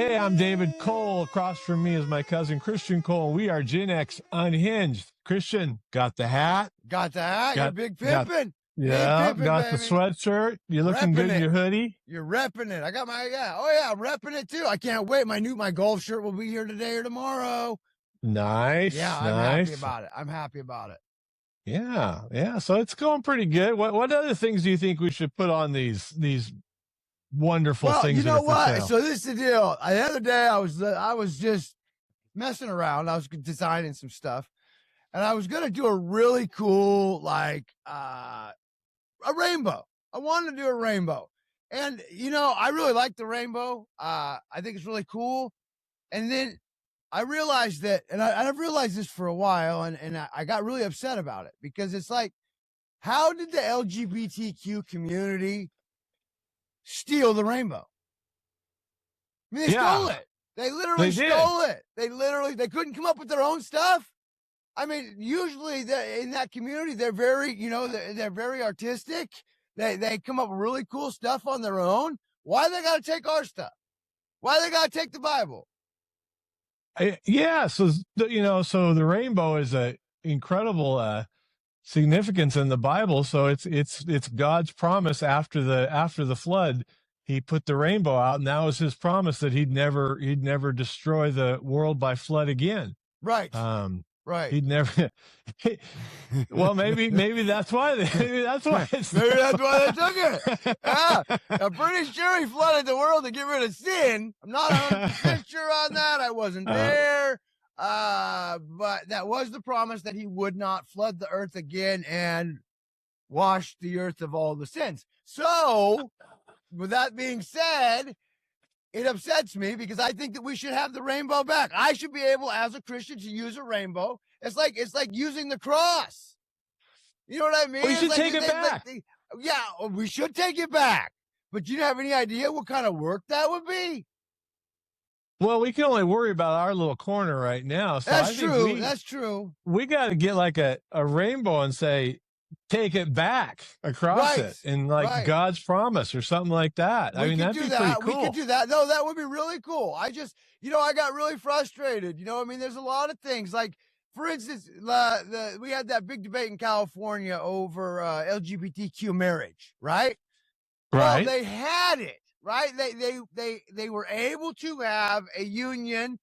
Hey, I'm David Cole. Across from me is my cousin Christian Cole. We are Gen X Unhinged. Christian, got the hat? Got the hat? You're big Got, pimping. yeah, Big pimping, got baby. the sweatshirt. You're looking Repping good in it. your hoodie. You're repping it. I got my, I'm repping it too. I can't wait. My golf shirt will be here today or tomorrow. Nice. Yeah, I'm happy about it. I'm happy about it. Yeah. So it's going pretty good. What other things do you think we should put on these wonderful things? You know that are for what? sale? So this is the deal. The other day I was just messing around. I was designing some stuff, and I was gonna do a really cool a rainbow. I wanted to do a rainbow, and I really like the rainbow. I think it's really cool. And then I realized that, and I've realized this for a while, and I got really upset about it because it's like, how did the LGBTQ community steal the rainbow? I mean, they stole it. They literally stole it. They couldn't come up with their own stuff. I mean, usually in that community, they're very, they're very artistic. They come up with really cool stuff on their own. Why they got to take our stuff? Why they got to take the Bible? Yeah. So the rainbow is a incredible significance in the Bible. So it's God's promise after the flood. He put the rainbow out, and that was his promise that he'd never destroy the world by flood again. Right. Right. He'd never. Well, maybe that's why. Maybe that's why they took it. Yeah, I'm pretty sure he flooded the world to get rid of sin. I'm not 100% sure on that. I wasn't there. But that was the promise, that he would not flood the earth again and wash the earth of all the sins. So, with that being said, it upsets me because I think that we should have the rainbow back. I should be able, as a Christian, to use a rainbow. It's like using the cross. You know what I mean? We should take it back. We should take it back. But do you have any idea what kind of work that would be? Well, we can only worry about our little corner right now. So That's true. That's true. We got to get like a rainbow and say, take it back across it, and God's promise or something like that. I mean, that'd be pretty cool. We could do that. No, that would be really cool. I just, I got really frustrated. I mean, there's a lot of things. Like, for instance, we had that big debate in California over LGBTQ marriage, right? Right. Well, they had it, right? They were able to have a union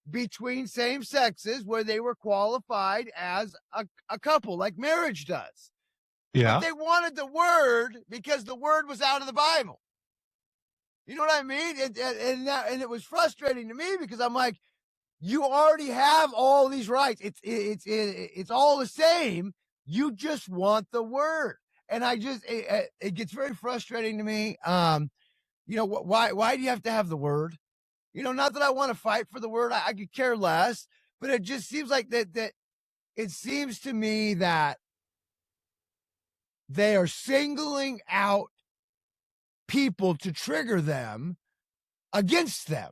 between same sexes where they were qualified as a couple, like marriage does. Yeah. But they wanted the word because the word was out of the Bible. You know what I mean? And it was frustrating to me because I'm like, you already have all these rights. It's all the same. You just want the word. And it gets very frustrating to me. Why do you have to have the word? Not that I want to fight for the word. I could care less, but it just seems like that it seems to me that they are singling out people to trigger them against them.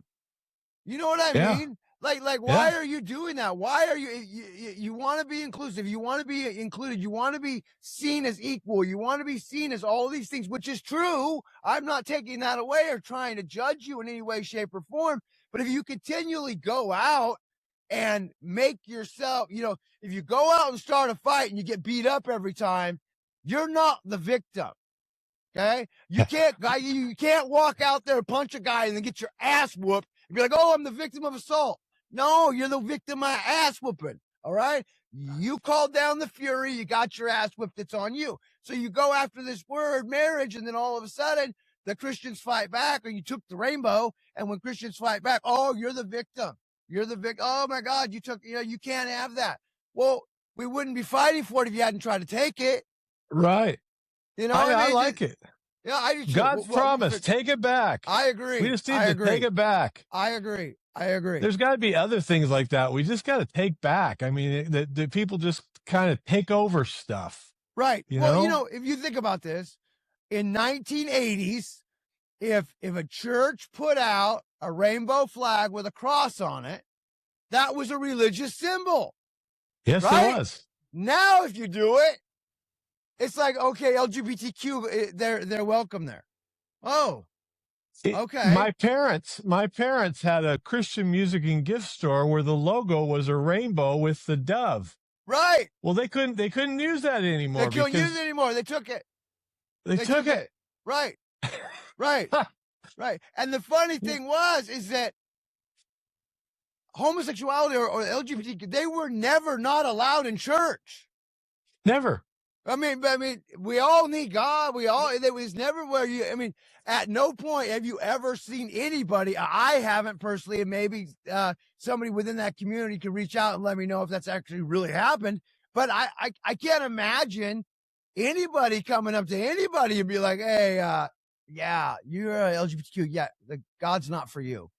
You know what I mean? Like, why are you doing that? Why are you want to be inclusive? You want to be included. You want to be seen as equal. You want to be seen as all these things, which is true. I'm not taking that away or trying to judge you in any way, shape, or form. But if you continually go out and make yourself, if you go out and start a fight and you get beat up every time, you're not the victim. Okay? You can't walk out there and punch a guy and then get your ass whooped and be like, oh, I'm the victim of assault. No, you're the victim of ass whooping. All right? You called down the fury. You got your ass whipped. It's on you. So you go after this word, marriage, and then all of a sudden the Christians fight back, or you took the rainbow, and when Christians fight back, oh, you're the victim. You're the victim. Oh, my God, you can't have that. Well, we wouldn't be fighting for it if you hadn't tried to take it. Right. I like it. Yeah, I do too. God's promise. Take it back. I agree. We just need to take it back. I agree. There's got to be other things like that. We just got to take back. I mean, the people just kind of take over stuff. Right. If you think about this, in 1980s, if a church put out a rainbow flag with a cross on it, that was a religious symbol. Yes, right? It was. Now, if you do it, it's like, okay, LGBTQ, they're welcome there. Oh, Okay. My parents had a Christian music and gift store where the logo was a rainbow with the dove. Right. Well, they couldn't use that anymore. They couldn't use it anymore. They took it. They took it. Right. Right. Right. And the funny thing is that homosexuality or LGBTQ, they were never not allowed in church. Never. I mean, we all need God. It was never at no point have you ever seen anybody, I haven't personally, and maybe somebody within that community can reach out and let me know if that's actually really happened. But I can't imagine anybody coming up to anybody and be like, hey, yeah, you're LGBTQ. Yeah, God's not for you.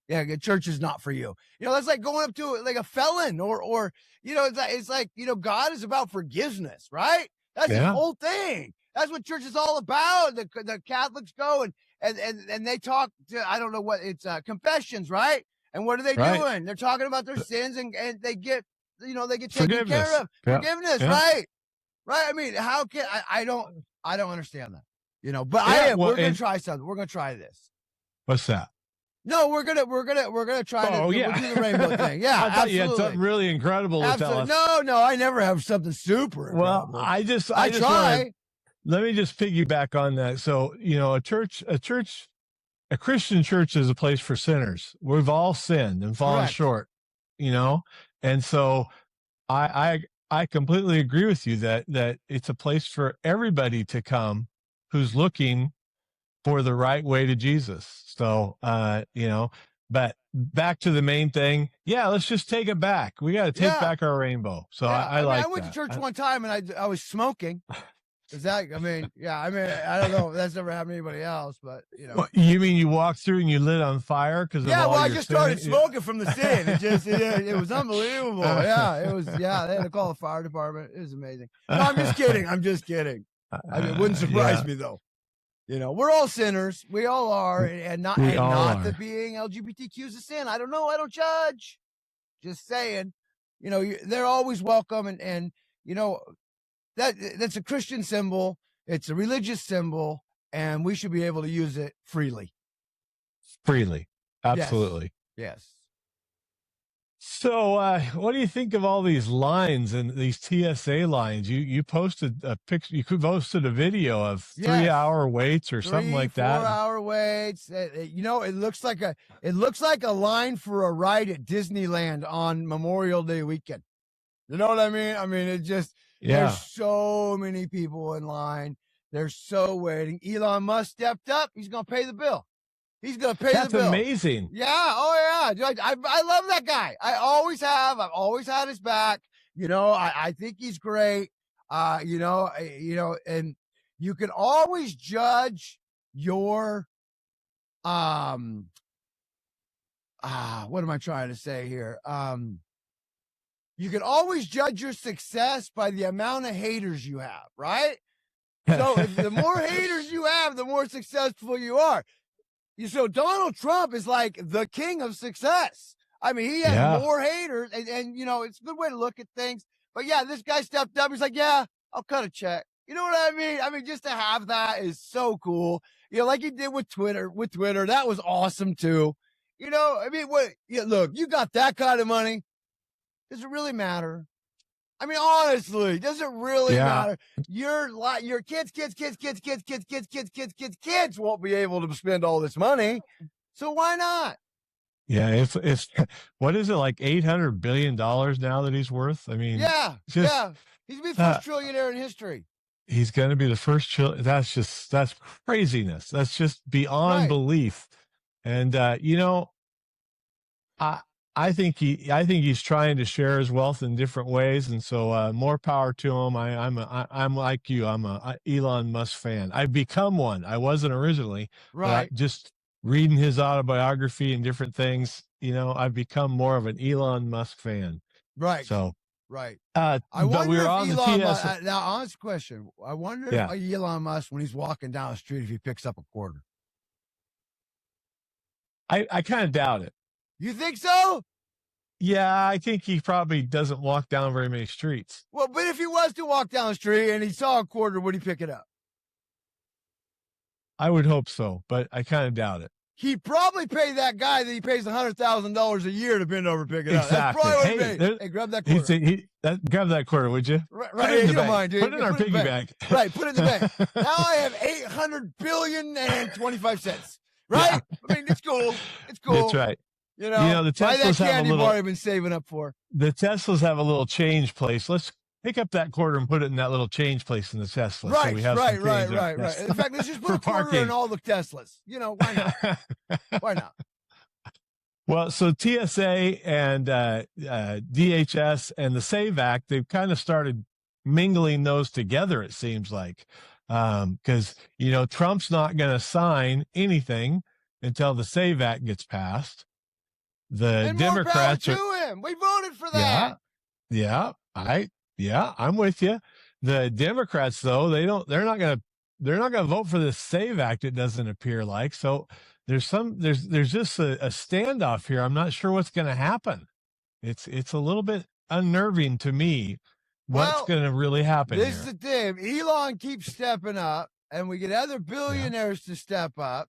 Yeah, church is not for you. That's like going up to like a felon or it's like, God is about forgiveness, right? That's the whole thing. That's what church is all about. The Catholics go and they talk to, I don't know what it's, confessions, right? And what are they doing? They're talking about their sins and they get, they get taken care of. Forgiveness, right? Right. I mean, how can, I don't understand that, but we're going to try something. We're going to try this. What's that? No, we're gonna try to we'll do the rainbow thing. Yeah, I thought you had something really incredible to tell us. No, I never have something super incredible. Well, I try. Let me just piggyback on that. So, a Christian church is a place for sinners. We've all sinned and fallen short, and so I completely agree with you that it's a place for everybody to come who's looking for the right way to Jesus. So, but back to the main thing. Yeah, let's just take it back. We got to take back our rainbow. So I like that. I went to church one time and I was smoking. Is that, I don't know if that's never happened to anybody else, but Well, you mean you walked through and you lit on fire because I just started smoking from the sin. It just, it was unbelievable. Yeah, it was, they had to call the fire department. It was amazing. No, I'm just kidding. It wouldn't surprise me though. We're all sinners. We all are, and not that being LGBTQ is a sin. I don't know. I don't judge. Just saying, they're always welcome, and that's a Christian symbol. It's a religious symbol, and we should be able to use it freely. Freely, absolutely. Yes. So, what do you think of all these lines and these TSA lines? You posted a picture. You posted a video of 3 hour waits or something like that. 4 hour waits. It looks like a line for a ride at Disneyland on Memorial Day weekend. You know what I mean? It just there's so many people in line. They're so waiting. Elon Musk stepped up. He's gonna pay the bill. He's going to pay the bill. That's amazing. Yeah. Oh, yeah. I love that guy. I always have. I've always had his back. I think he's great. And you can always judge your, what am I trying to say here? You can always judge your success by the amount of haters you have, right? So if the more haters you have, the more successful you are. So Donald Trump is like the king of success. He has more haters, and it's a good way to look at things. But yeah, this guy stepped up. He's like, yeah, I'll cut a check. You know what I mean? Just to have that is so cool. Like he did with Twitter. That was awesome too. Look, you got that kind of money. Does it really matter? Honestly, does it really matter? Your kids won't be able to spend all this money. So why not? Yeah, it's what is it, like $800 billion now that he's worth? He's gonna be the first trillionaire in history. He's going to be the first that's craziness. That's just beyond belief. And I think he's trying to share his wealth in different ways, and so more power to him. I'm like you. I'm a Elon Musk fan. I've become one. I wasn't originally, but just reading his autobiography and different things, I've become more of an Elon Musk fan. Right. So I wonder we were if on Elon the Musk, now, honest question. I wonder if Elon Musk, when he's walking down the street, if he picks up a quarter. I kind of doubt it. You think so? Yeah, I think he probably doesn't walk down very many streets. Well, but if he was to walk down the street and he saw a quarter, would he pick it up? I would hope so, but I kind of doubt it. He'd probably pay that guy that he pays $100,000 a year to bend over and pick it up. Exactly. That's probably what he paid. Hey, grab that quarter. Grab that quarter, would you? Right, you don't mind, dude. Put it in our piggy bank. Right, put it in the bank. Now I have $800,000,000,025. Right? Yeah. I mean, it's cool. It's cool. That's right. You know the Teslas have candy a little. bar I've been saving up for. The Teslas have a little change place. Let's pick up that quarter and put it in that little change place in the Tesla. Right, so we have right. In fact, let's just put a quarter parking. in all the Teslas. Why not? Why not? Well, so TSA and DHS and the SAVE Act, they've kind of started mingling those together, it seems like. Because, Trump's not going to sign anything until the SAVE Act gets passed. The and Democrats more power to him. We voted for that. Yeah, I'm with you. The Democrats, though, they're not going to vote for the SAVE Act. It doesn't appear like. So there's just a standoff here. I'm not sure what's going to happen. It's a little bit unnerving to me. What's going to really happen? This is the thing. Elon keeps stepping up, and we get other billionaires to step up,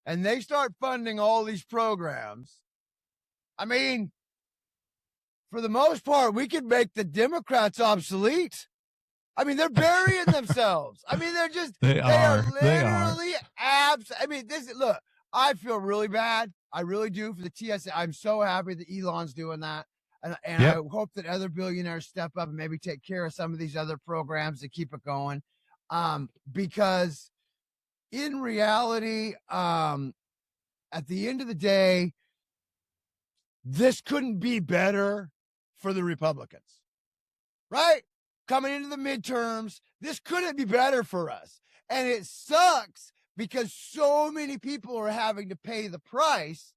and they start funding all these programs. I mean, for the most part, we could make the Democrats obsolete. I mean, they're burying themselves. I mean, they are literally abs. I mean, look, I feel really bad. I really do for the TSA. I'm so happy that Elon's doing that. And I hope that other billionaires step up and maybe take care of some of these other programs to keep it going. Because in reality, at the end of the day, this couldn't be better for the Republicans, right? Coming into the midterms, this couldn't be better for us. And it sucks because so many people are having to pay the price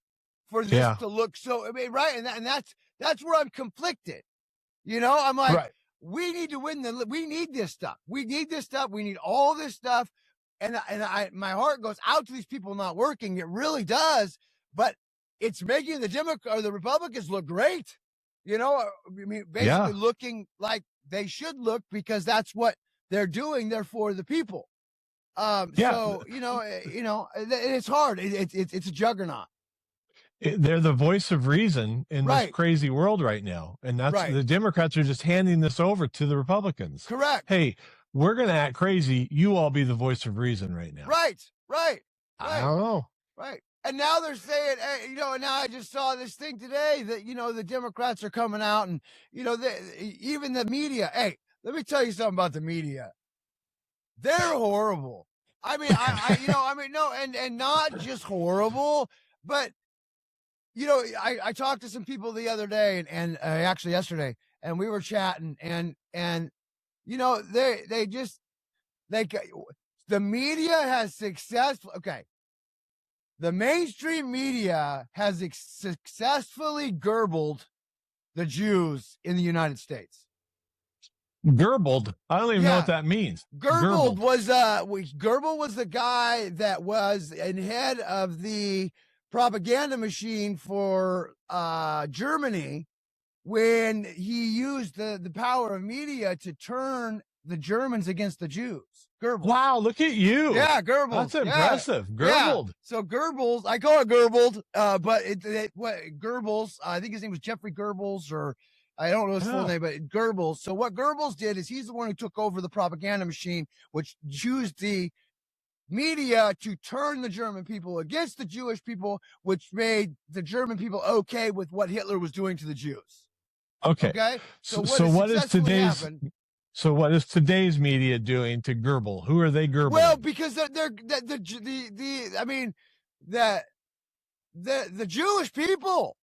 for this to look so, right? And that's where I'm conflicted. I'm like, we need to win we need this stuff. We need this stuff. We need all this stuff. And my heart goes out to these people not working. It really does. But it's making the Republicans look great. Basically looking like they should look because that's what they're doing. They're for the people. So, it's hard. It's a juggernaut. They're the voice of reason in this crazy world right now. And that's the Democrats are just handing this over to the Republicans. Correct. Hey, we're going to act crazy. You all be the voice of reason right now. Right. I don't know. Right. And now they're saying, and now I just saw this thing today that, the Democrats are coming out and, even the media. Hey, let me tell you something about the media. They're horrible. I mean, and not just horrible, but, I talked to some people the other day and actually yesterday, and we were chatting and the media has the mainstream media has successfully gerbled the Jews in the United States. Gerbled? I don't even know what that means. Gerbled was the guy that was in head of the propaganda machine for Germany when he used the power of media to turn the Germans against the Jews. Goebbels. Wow, look at you. Yeah, Goebbels. That's impressive. Gerbled. Yeah. So Goebbels, I call it Gerbled, but Goebbels, I think his name was Jeffrey Goebbels, or I don't know his full name, but Goebbels. So what Goebbels did is he's the one who took over the propaganda machine, which used the media to turn the German people against the Jewish people, which made the German people okay with what Hitler was doing to the Jews. Okay. So what is today's media doing to gerbil? Who are they gerbling? Well, because they're the Jewish people.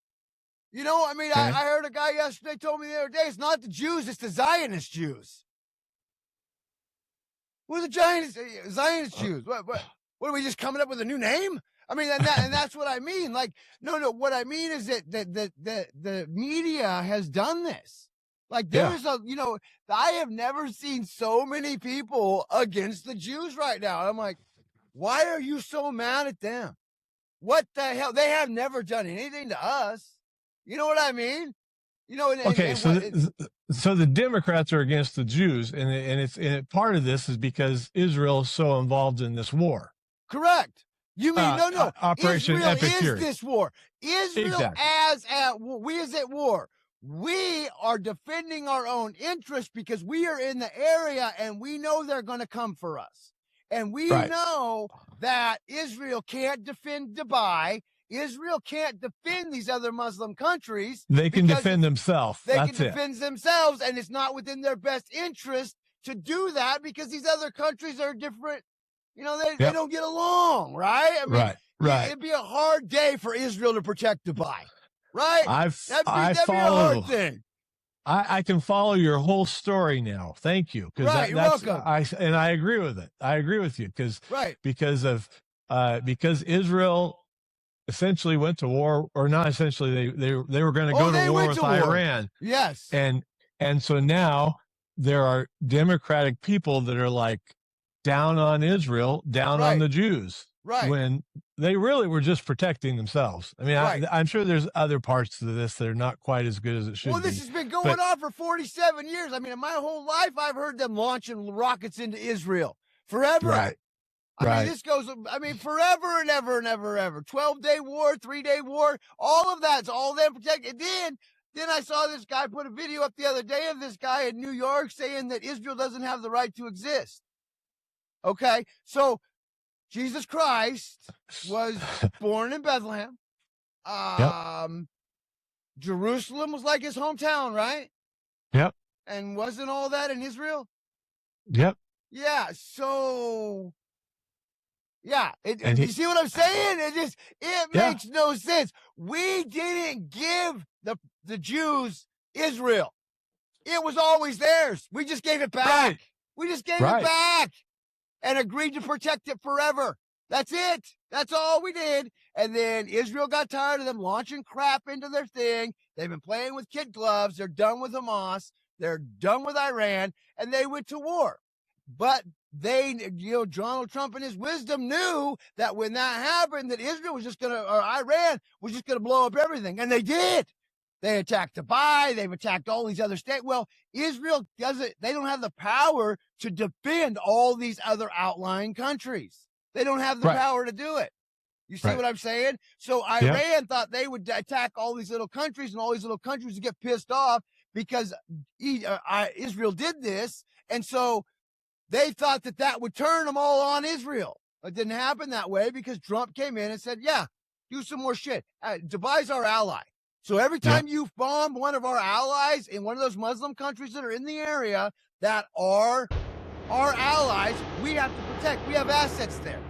I heard a guy yesterday told me the other day, it's not the Jews, it's the Zionist Jews. Who are the Zionist Jews? What are we just coming up with a new name? I mean, and that's what I mean. Like, no, what I mean is that the media has done this. Like, there's I have never seen so many people against the Jews right now. I'm like, why are you so mad at them? What the hell? They have never done anything to us. You know what I mean? So the Democrats are against the Jews, and part of this is because Israel is so involved in this war. Correct. You mean no? Operation Israel Epic is Fury. this war. Israel Exactly. we is at war. We are defending our own interests because we are in the area and we know they're going to come for us. And we know that Israel can't defend Dubai. Israel can't defend these other Muslim countries. They can defend themselves. They can defend themselves, and it's not within their best interest to do that because these other countries are different. You know, they don't get along, right? I mean, right. It'd be a hard day for Israel to protect Dubai, right? That'd be a hard thing. I can follow your whole story now. Thank you. Right, you're welcome. I agree with it. I agree with you because Israel essentially went to war, or not essentially, they were going to go to war with Iran. Yes. And so now there are democratic people that are like down on Israel, down on the Jews. Right. When they really were just protecting themselves. I mean, I'm sure there's other parts to this that are not quite as good as it should be. Well, this has been going on for 47 years. I mean, in my whole life, I've heard them launching rockets into Israel forever. Right. I mean, this goes, forever and ever and ever and ever. 12-day war, 3-day war, all of that's all them protecting. Then I saw this guy put a video up the other day of this guy in New York saying that Israel doesn't have the right to exist. Okay, so Jesus Christ was born in Bethlehem. Jerusalem was like his hometown, right? Yep. And wasn't all that in Israel? Yep. Yeah, so... Yeah, you see what I'm saying? It makes no sense. We didn't give the Jews Israel. It was always theirs. We just gave it back. Right. We just gave it back and agreed to protect it forever. That's it. That's all we did. And then Israel got tired of them launching crap into their thing. They've been playing with kid gloves. They're done with Hamas. They're done with Iran. And they went to war. But Donald Trump in his wisdom knew that when that happened, that Israel was just going to, or Iran was just going to blow up everything. And they did. They attacked Dubai. They've attacked all these other states. Well, Israel they don't have the power to defend all these other outlying countries. They don't have the power to do it. You see what I'm saying? So Iran thought they would attack all these little countries, and all these little countries would get pissed off because Israel did this. And so they thought that would turn them all on Israel. It didn't happen that way because Trump came in and said, yeah, do some more shit. Dubai's our ally. So every time you bomb one of our allies in one of those Muslim countries that are in the area that are our allies, we have to protect. We have assets there.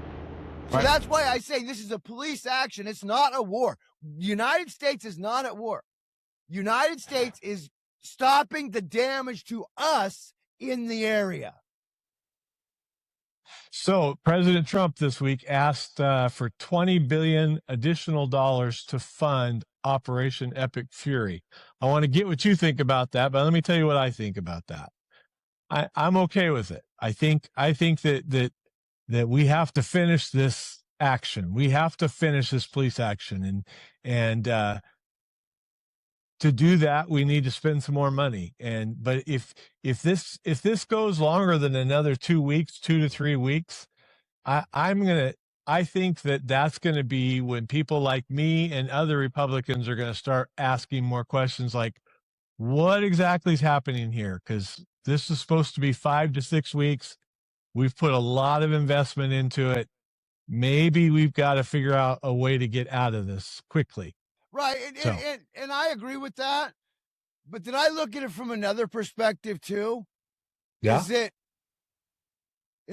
So that's why I say this is a police action. It's not a war. United States is not at war. United States is stopping the damage to us in the area. So President Trump this week asked for $20 billion additional dollars to fund Operation Epic Fury. I want to get what you think about that, but let me tell you what I think about that. I'm okay with it. I think that we have to finish this action. We have to finish this police action, and to do that, we need to spend some more money. But if this goes longer than another 2 weeks, 2 to 3 weeks, I think that's going to be when people like me and other Republicans are going to start asking more questions like, what exactly is happening here? Because this is supposed to be 5 to 6 weeks. We've put a lot of investment into it. Maybe we've got to figure out a way to get out of this quickly. Right. And I agree with that. But did I look at it from another perspective too? Yeah. Is it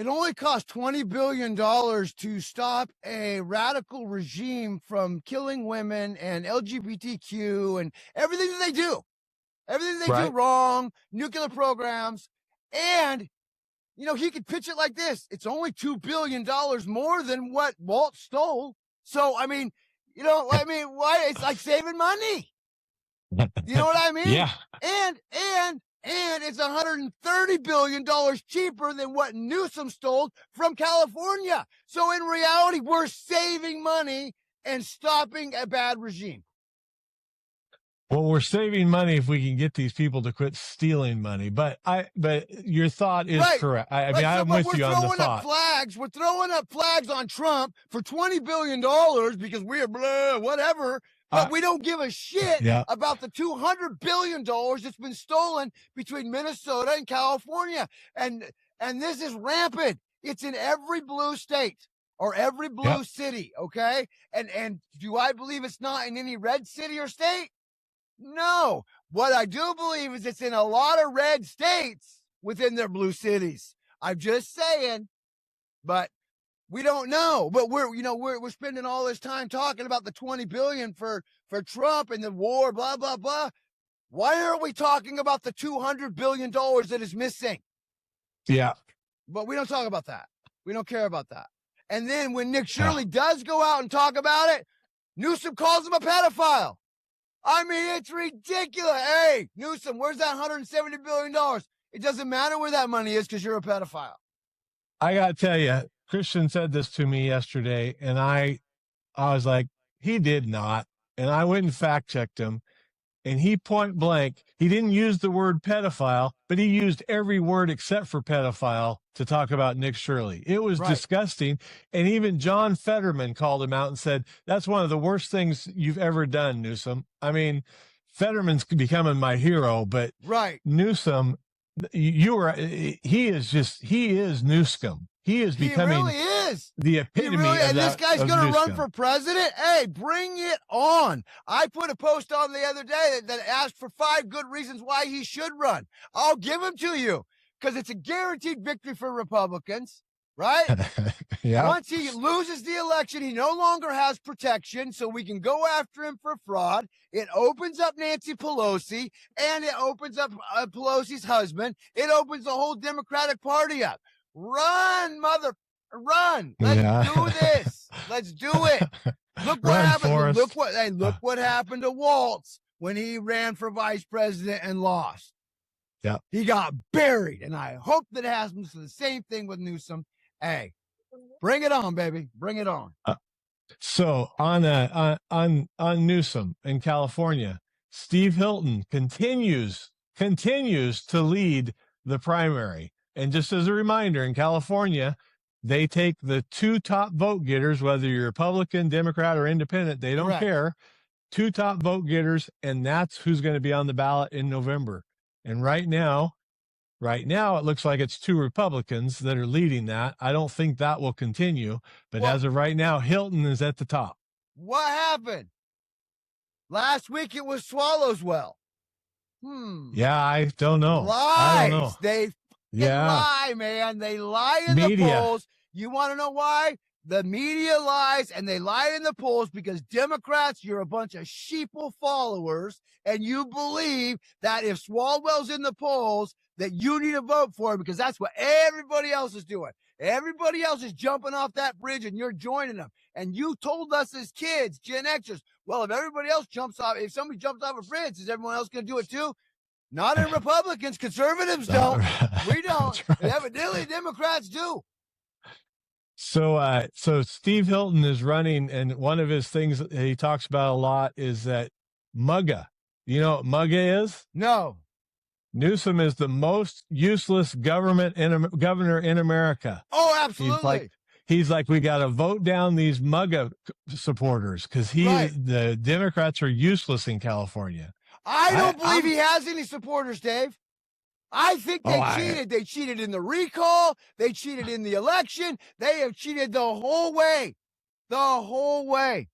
only cost $20 billion to stop a radical regime from killing women and LGBTQ and everything that they do. Everything they do wrong, nuclear programs. And, he could pitch it like this. It's only $2 billion more than what Walt stole. So, why? It's like saving money. You know what I mean? Yeah. And it's $130 billion cheaper than what Newsom stole from California. So in reality, we're saving money and stopping a bad regime. Well, we're saving money if we can get these people to quit stealing money. But your thought is correct. I mean, I'm with you on the thought. We're throwing up flags on Trump for $20 billion because we're blah, whatever. But we don't give a shit about the $200 billion that's been stolen between Minnesota and California. And this is rampant. It's in every blue state or every blue city, okay? And do I believe it's not in any red city or state? No. What I do believe is it's in a lot of red states within their blue cities. I'm just saying. But we don't know. But we're spending all this time talking about the $20 billion for Trump and the war, blah, blah, blah. Why aren't we talking about the $200 billion that is missing? Yeah. But we don't talk about that. We don't care about that. And then when Nick Shirley does go out and talk about it, Newsom calls him a pedophile. I mean, it's ridiculous. Hey, Newsom, where's that $170 billion? It doesn't matter where that money is because you're a pedophile. I got to tell you, Christian said this to me yesterday, and I was like, he did not. And I went and fact checked him, and he point blank, he didn't use the word pedophile, but he used every word except for pedophile to talk about Nick Shirley. It was disgusting. And even John Fetterman called him out and said, that's one of the worst things you've ever done, Newsom. I mean, Fetterman's becoming my hero, but Newsom, he is Newsom. He is becoming he really is. The epitome of and that, this guy's going to run for president. Hey, bring it on. I put a post on the other day that asked for 5 good reasons why he should run. I'll give them to you because it's a guaranteed victory for Republicans, right? Once he loses the election, he no longer has protection, so we can go after him for fraud. It opens up Nancy Pelosi, and it opens up Pelosi's husband. It opens the whole Democratic Party up. Run, run. Let's do this. Let's do it. Look what happened. Forrest. Look what happened to Waltz when he ran for vice president and lost. Yeah. He got buried. And I hope that happens to the same thing with Newsom. Hey, bring it on, baby. Bring it on. So on Newsom in California, Steve Hilton continues to lead the primary. And just as a reminder, in California, they take the 2 top vote getters, whether you're Republican, Democrat, or Independent, they don't care. 2 top vote getters, and that's who's going to be on the ballot in November. And right now, it looks like it's 2 Republicans that are leading that. I don't think that will continue, but as of right now, Hilton is at the top. What happened? Last week it was Swallowswell. Yeah, I don't know. Lies. I don't know. They lie, man. They lie in the polls. You want to know why? The media lies, and they lie in the polls because Democrats, you're a bunch of sheeple followers, and you believe that if Swalwell's in the polls, that you need to vote for him because that's what everybody else is doing. Everybody else is jumping off that bridge, and you're joining them. And you told us as kids, Gen Xers, well, if everybody else if somebody jumps off a bridge, is everyone else going to do it too? Not in Republicans. Conservatives don't. We don't. Right. Evidently, Democrats do. So Steve Hilton is running, and one of his things that he talks about a lot is that MAGA. You know what MAGA is? No. Newsom is the most useless governor in America. Oh, absolutely. He's like, we got to vote down these MAGA supporters because the Democrats are useless in California. I don't believe he has any supporters, Dave. I think they cheated. They cheated in the recall. They cheated in the election. They have cheated the whole way. The whole way.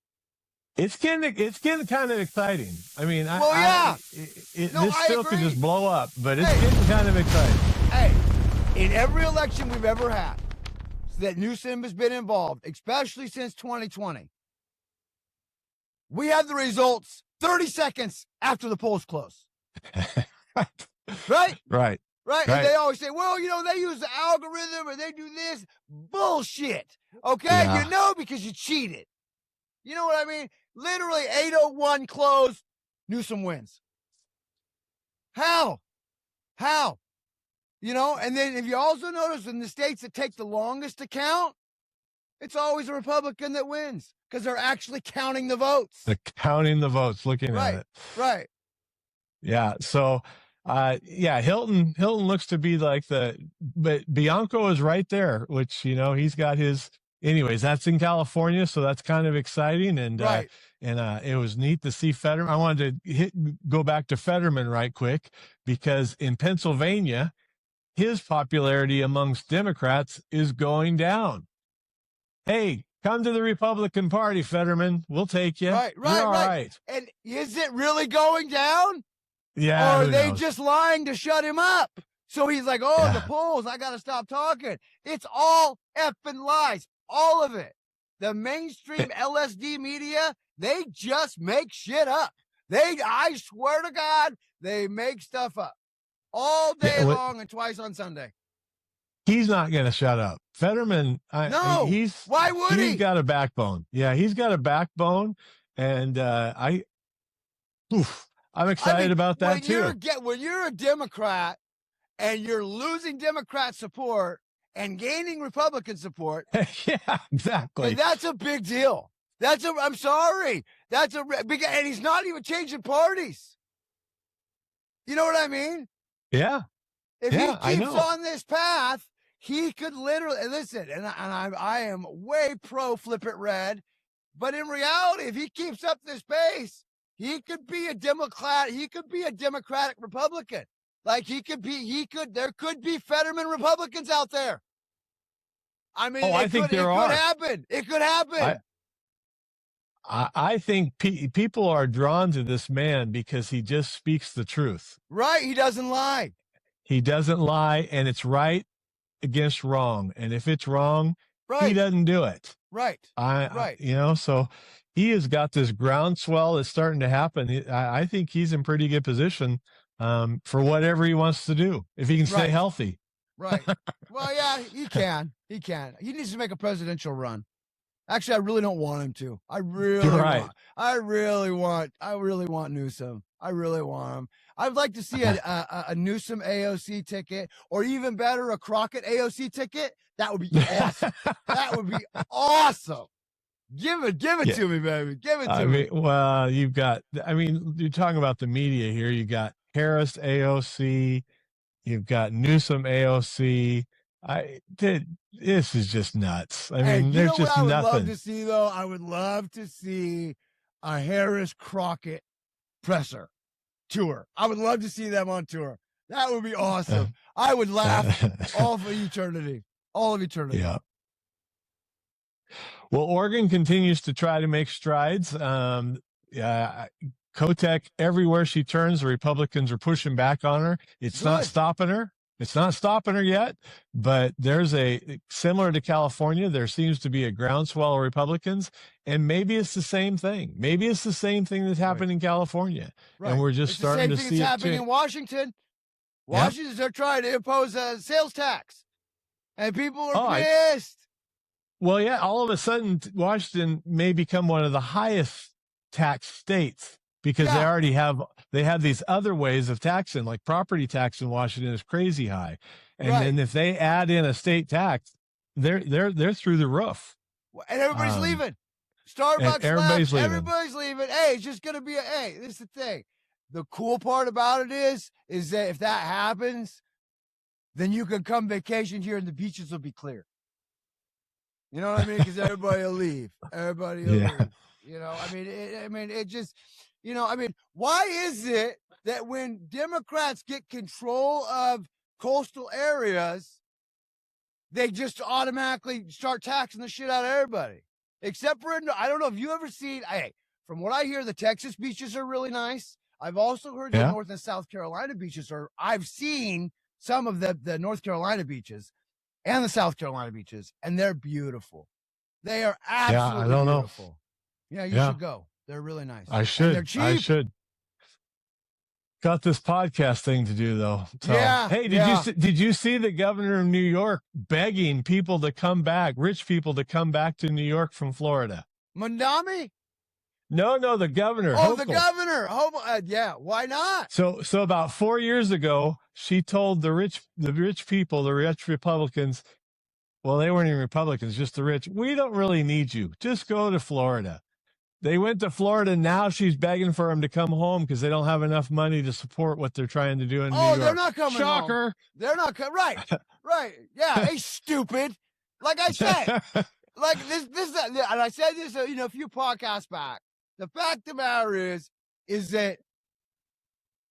It's getting kind of exciting. I mean, this still could just blow up, but it's getting kind of exciting. Hey, in every election we've ever had that Newsom has been involved, especially since 2020, we have the results 30 seconds after the polls close. Right? Right. And they always say, well, they use the algorithm or they do this. Bullshit. Okay? Yeah. You know because you cheated. You know what I mean? Literally 8:01 close, Newsom wins. How? And then if you also notice in the states that take the longest to count, it's always a Republican that wins because they're actually counting the votes. They're counting the votes, looking at it. Right. Yeah. So, yeah, Hilton looks to be like but Bianco is right there, which, he's got his, anyways, that's in California. So that's kind of exciting. And, Right. it was neat to see Fetterman. I wanted to go back to Fetterman right quick, because in Pennsylvania, his popularity amongst Democrats is going down. Hey, come to the Republican Party, Fetterman. We'll take you. Right. You're all right. And is it really going down? Yeah. Or are they just lying to shut him up? So he's like, oh, the polls, I got to stop talking. It's all effing lies. All of it. The mainstream LSD media, they just make shit up. I swear to God, they make stuff up all day long and twice on Sunday. He's not going to shut up. Fetterman, no. Why would he? He's got a backbone. Yeah, he's got a backbone. And I'm excited about that too. When you're a Democrat and you're losing Democrat support and gaining Republican support. Yeah, exactly. And that's a big deal. I'm sorry. And he's not even changing parties. You know what I mean? Yeah. If he keeps on this path, he could literally, listen, and I am way pro flip it red, but in reality, if he keeps up this pace, he could be a Democrat. He could be a Democratic Republican. Like there could be Fetterman Republicans out there. I mean, I think there are. It could happen. I think people are drawn to this man because he just speaks the truth. Right. He doesn't lie. He doesn't lie, and it's right against wrong. And if it's wrong, he doesn't do it. Right. So he has got this groundswell that's starting to happen. I think he's in pretty good position for whatever he wants to do, if he can stay healthy. Right. Well, yeah, he can. He can. He needs to make a presidential run. Actually, I really don't want him to. I really want Newsom. I really want him. I'd like to see a Newsom AOC ticket, or even better, a Crockett AOC ticket. That would be awesome. That would be awesome. Give it to me, baby. Give it to me. Well, you're talking about the media here. You got Harris AOC. You've got Newsom AOC. This is just nuts. There's just nothing. I would love to see, though? I would love to see a Harris Crockett presser tour. I would love to see them on tour. That would be awesome. I would laugh all of eternity. All of eternity. Yeah. Well, Oregon continues to try to make strides. Kotek, everywhere she turns, the Republicans are pushing back on her. It's not stopping her. It's not stopping her yet, but there's similar to California, there seems to be a groundswell of Republicans, and maybe it's the same thing. Maybe it's the same thing that's happened in California, and we're just starting to see it. The same thing that's happening in Washington. They're trying to impose a sales tax, and people are pissed. Well, yeah, all of a sudden, Washington may become one of the highest tax states, because they have these other ways of taxing, like property tax in Washington is crazy high. And then if they add in a state tax, they're through the roof. And everybody's leaving. Starbucks left. Everybody's leaving. Hey, it's just going to be this is the thing. The cool part about it is that if that happens, then you can come vacation here and the beaches will be clear. You know what I mean? Because everybody will leave. Everybody will leave. It just, why is it that when Democrats get control of coastal areas, they just automatically start taxing the shit out of everybody? Except for, I don't know if you ever seen, from what I hear, the Texas beaches are really nice. I've also heard the North and South Carolina beaches I've seen some of the North Carolina beaches and the South Carolina beaches, and they're beautiful. They are absolutely beautiful. Yeah, you should go. They're really nice. I should. They're cheap. I should. Got this podcast thing to do, though. So, hey, did you see the governor of New York begging people to come back, rich people to come back to New York from Florida? Mandami? No, the governor. Oh, Hochul. The governor. Why not? So about 4 years ago, she told the rich people, the rich Republicans, well, they weren't even Republicans, just the rich, we don't really need you. Just go to Florida. They went to Florida. Now she's begging for him to come home because they don't have enough money to support what they're trying to do in New York. Oh, they're not coming Shocker. home. They're not coming. Right. Right. Yeah. Hey, stupid. Like I said, like this, and I said this, a few podcasts back. The fact of the matter is that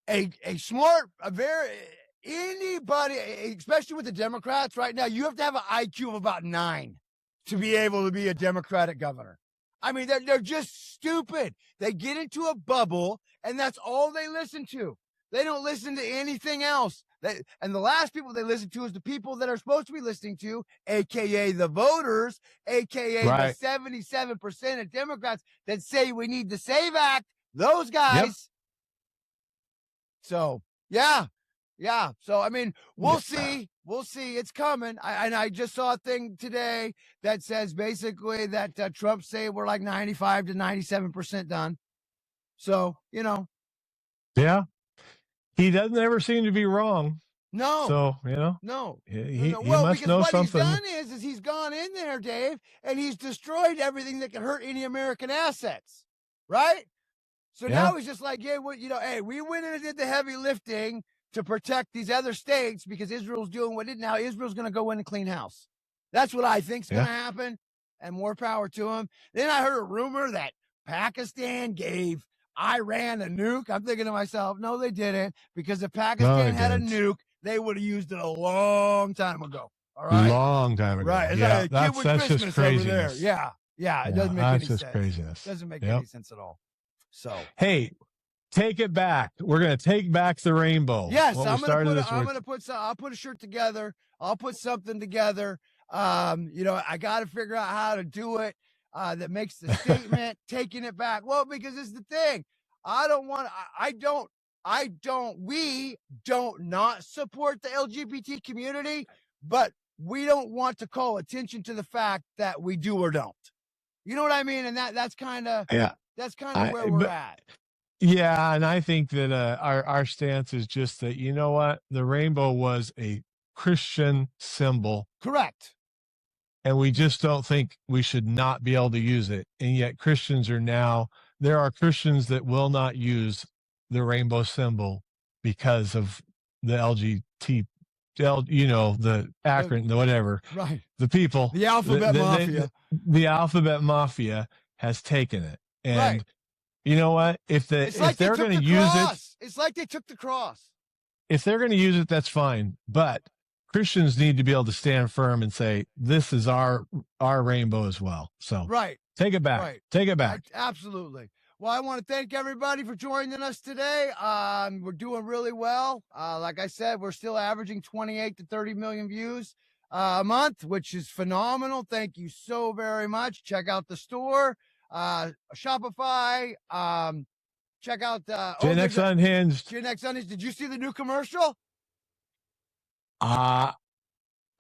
a smart, anybody, especially with the Democrats right now, you have to have an IQ of about 9 to be able to be a Democratic governor. I mean, they're just stupid. They get into a bubble, and that's all they listen to. They don't listen to anything else. And the last people they listen to is the people that are supposed to be listening to, a.k.a. the voters, a.k.a. the 77% of Democrats that say we need the SAVE Act. Those guys. Yep. So, yeah. So, I mean, we'll see. We'll see. It's coming. I just saw a thing today that says basically that Trump say we're like 95 to 97% done. So, Yeah. He doesn't ever seem to be wrong. No. So, No. He must know something. What he's done is he's gone in there, Dave, and he's destroyed everything that can hurt any American assets. Right? So now he's just like, hey, we went in and did the heavy lifting to protect these other states because Israel's doing what it now. Israel's going to go in and clean house. That's what I think's going to happen, and more power to him. Then I heard a rumor that Pakistan gave Iran a nuke. I'm thinking to myself, no, they didn't, because if Pakistan had a nuke, they would have used it a long time ago. All right, long time ago. Right? Yeah, that's just craziness. Yeah. It doesn't make any sense. Craziness. Doesn't make any sense at all. So, hey, take it back. We're going to take back the rainbow. Yes, I'll put a shirt together. I'll put something together. I got to figure out how to do it that makes the statement taking it back. Well, because it's the thing. We don't not support the LGBT community, but we don't want to call attention to the fact that we do or don't. You know what I mean? And that's kind of where we're at. Yeah, and I think that our stance is just that, you know what? The rainbow was a Christian symbol. Correct. And we just don't think we should not be able to use it. And yet Christians there are Christians that will not use the rainbow symbol because of the LGBT, the acronym, the whatever. Right. The people. The alphabet mafia. The alphabet mafia has taken it. And you know what? If they're going to use it, it's like they took the cross. If they're going to use it, that's fine. But Christians need to be able to stand firm and say, this is our rainbow as well. So take it back. Right. Take it back. Absolutely. Well, I want to thank everybody for joining us today. We're doing really well. Like I said, we're still averaging 28 to 30 million views a month, which is phenomenal. Thank you so very much. Check out the store. Shopify, check out X Unhinged. X Unhinged. Did you see the new commercial? I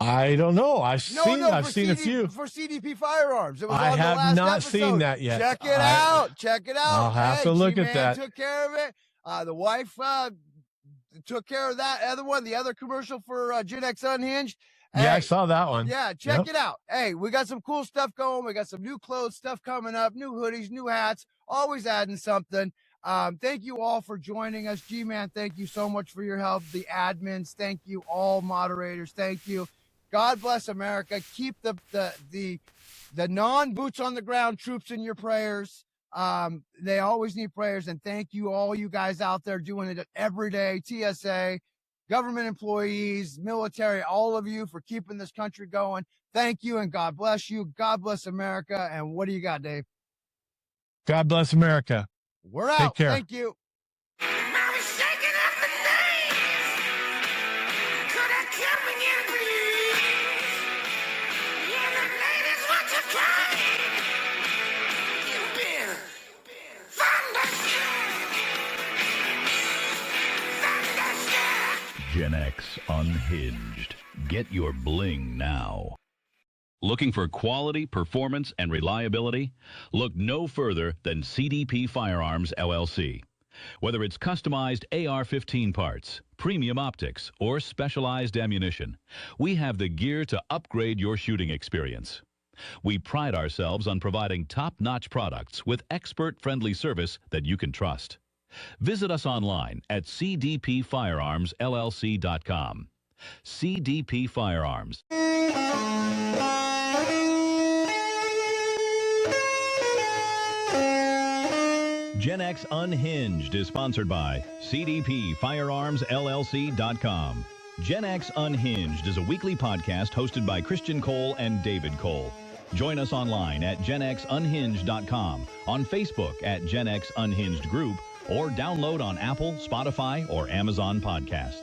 don't know. I've seen a few for CDP Firearms. It was I have not seen that yet. Check it out. Check it out. I'll have to look at that. Took care of it. The wife took care of that other one. The other commercial for X Unhinged. Yeah, I saw that one. Yeah, check it out. Hey, we got some cool stuff going. We got some new clothes stuff coming up, new hoodies, new hats, always adding something. Thank you all for joining us. G-Man, thank you so much for your help. The admins, thank you. All moderators, thank you. God bless America. Keep the non-boots on the ground troops in your prayers. They always need prayers. And thank you, all you guys out there doing it every day. TSA, government employees, military, all of you for keeping this country going. Thank you, and God bless you. God bless America. And what do you got, Dave? God bless America. We're out. Take care. Thank you. Gen X Unhinged. Get your bling now. Looking for quality, performance, and reliability? Look no further than CDP Firearms, LLC. Whether it's customized AR-15 parts, premium optics, or specialized ammunition, we have the gear to upgrade your shooting experience. We pride ourselves on providing top-notch products with expert-friendly service that you can trust. Visit us online at cdpfirearmsllc.com. CDP Firearms. Gen X Unhinged is sponsored by cdpfirearmsllc.com. Gen X Unhinged is a weekly podcast hosted by Christian Cole and David Cole. Join us online at genxunhinged.com, on Facebook at Gen X Unhinged Group, or download on Apple, Spotify, or Amazon Podcast.